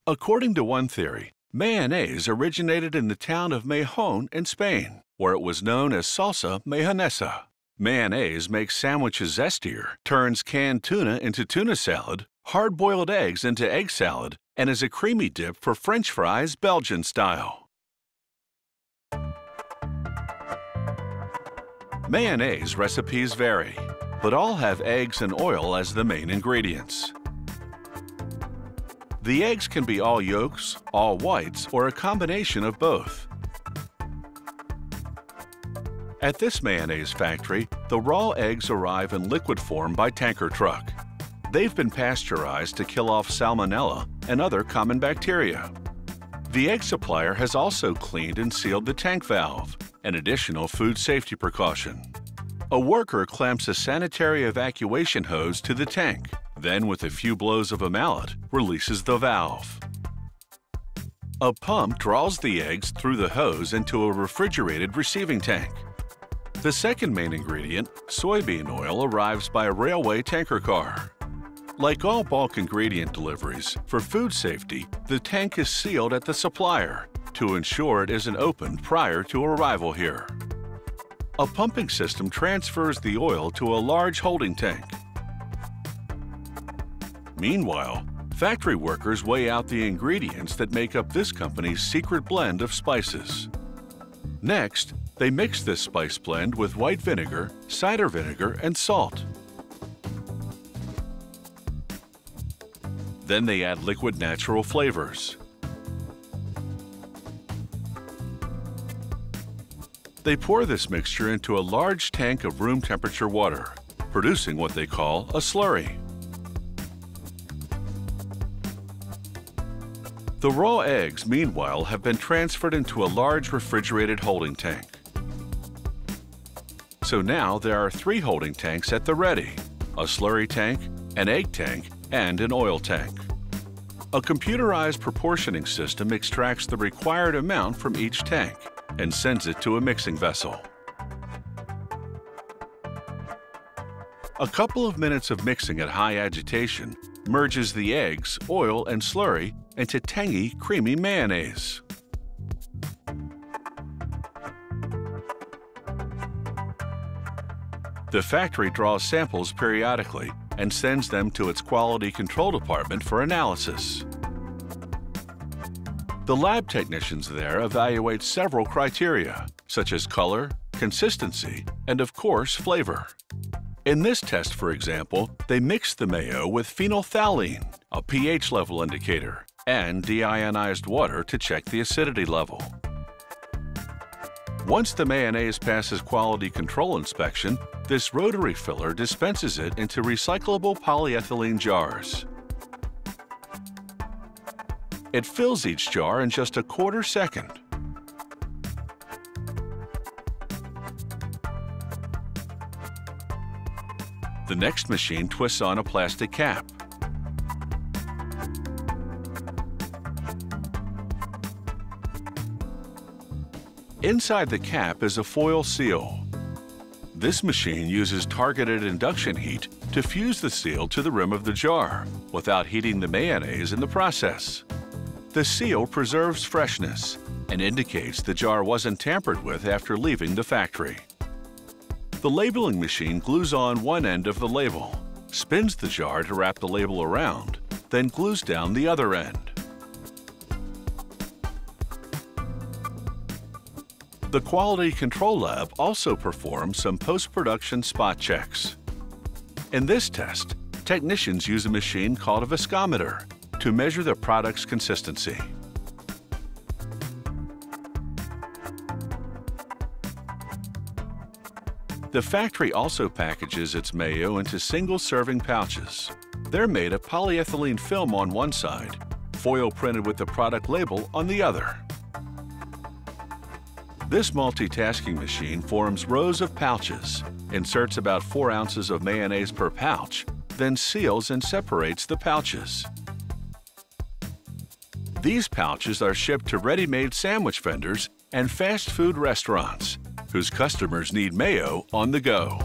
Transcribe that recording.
According to one theory, mayonnaise originated in the town of Mahon in Spain, where it was known as salsa mayonnaise. Mayonnaise makes sandwiches zestier, turns canned tuna into tuna salad, hard-boiled eggs into egg salad, and is a creamy dip for French fries Belgian style. Mayonnaise recipes vary, but all have eggs and oil as the main ingredients. The eggs can be all yolks, all whites, or a combination of both. At this mayonnaise factory, the raw eggs arrive in liquid form by tanker truck. They've been pasteurized to kill off salmonella and other common bacteria. The egg supplier has also cleaned and sealed the tank valve, an additional food safety precaution. A worker clamps a sanitary evacuation hose to the tank, then with a few blows of a mallet, releases the valve. A pump draws the eggs through the hose into a refrigerated receiving tank. The second main ingredient, soybean oil, arrives by a railway tanker car. Like all bulk ingredient deliveries, for food safety, the tank is sealed at the supplier to ensure it isn't opened prior to arrival here. A pumping system transfers the oil to a large holding tank. Meanwhile, factory workers weigh out the ingredients that make up this company's secret blend of spices. Next, they mix this spice blend with white vinegar, cider vinegar, and salt. Then they add liquid natural flavors. They pour this mixture into a large tank of room temperature water, producing what they call a slurry. The raw eggs, meanwhile, have been transferred into a large refrigerated holding tank. So now there are 3 holding tanks at the ready: a slurry tank, an egg tank, and an oil tank. A computerized proportioning system extracts the required amount from each tank and sends it to a mixing vessel. A couple of minutes of mixing at high agitation merges the eggs, oil, and slurry into tangy, creamy mayonnaise. The factory draws samples periodically and sends them to its quality control department for analysis. The lab technicians there evaluate several criteria, such as color, consistency, and of course, flavor. In this test, for example, they mixed the mayo with phenolphthalein, a pH level indicator, and deionized water to check the acidity level. Once the mayonnaise passes quality control inspection, this rotary filler dispenses it into recyclable polyethylene jars. It fills each jar in just a quarter second. The next machine twists on a plastic cap. Inside the cap is a foil seal. This machine uses targeted induction heat to fuse the seal to the rim of the jar without heating the mayonnaise in the process. The seal preserves freshness and indicates the jar wasn't tampered with after leaving the factory. The labeling machine glues on one end of the label, spins the jar to wrap the label around, then glues down the other end. The Quality Control Lab also performs some post-production spot checks. In this test, technicians use a machine called a viscometer to measure the product's consistency. The factory also packages its mayo into single-serving pouches. They're made of polyethylene film on one side, foil printed with the product label on the other. This multitasking machine forms rows of pouches, inserts about 4 ounces of mayonnaise per pouch, then seals and separates the pouches. These pouches are shipped to ready-made sandwich vendors and fast food restaurants, whose customers need mayo on the go.